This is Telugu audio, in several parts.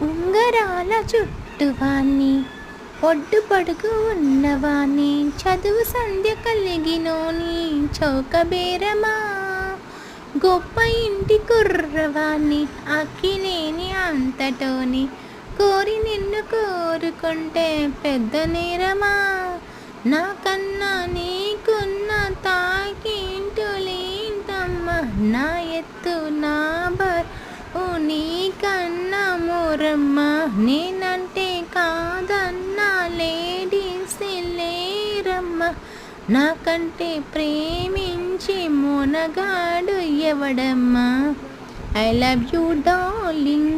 ఉంగరాల చుట్టువాణ్ణి ఒడ్డు పడుగు ఉన్నవాణ్ణి చదువు సంధ్య కలిగినోని చౌకబేరమా గొప్ప ఇంటి కుర్రవాణ్ణి అక్కినేని అంతటోని కోరి నిన్ను కోరుకుంటే పెద్ద నేరమా నాకన్నా నీకున్న తాకింటులేంటమ్మా నా ఎత్తు నా బరువు నీకన్నా మోరమ్మ నేనంటే కాదన్నా లేడీస్ లేరమ్మ నాకంటే ప్రేమించి మొనగాడు ఎవడమ్మా I love you darling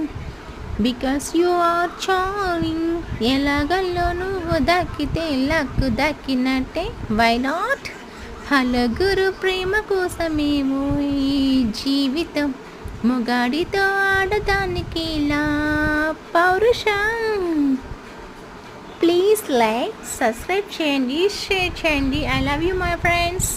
because you are charming ఎలాగల్లో నువ్వు దక్కితే లక్కు దక్కినట్టే వై నాట్ హలగురు ప్రేమ కోసమేమో ఈ జీవితం మొగాడితో ఆడదానికి ఇలా పౌరుషం ప్లీజ్ లైక్ సబ్స్క్రైబ్ చేయండి షేర్ చేయండి I love you my friends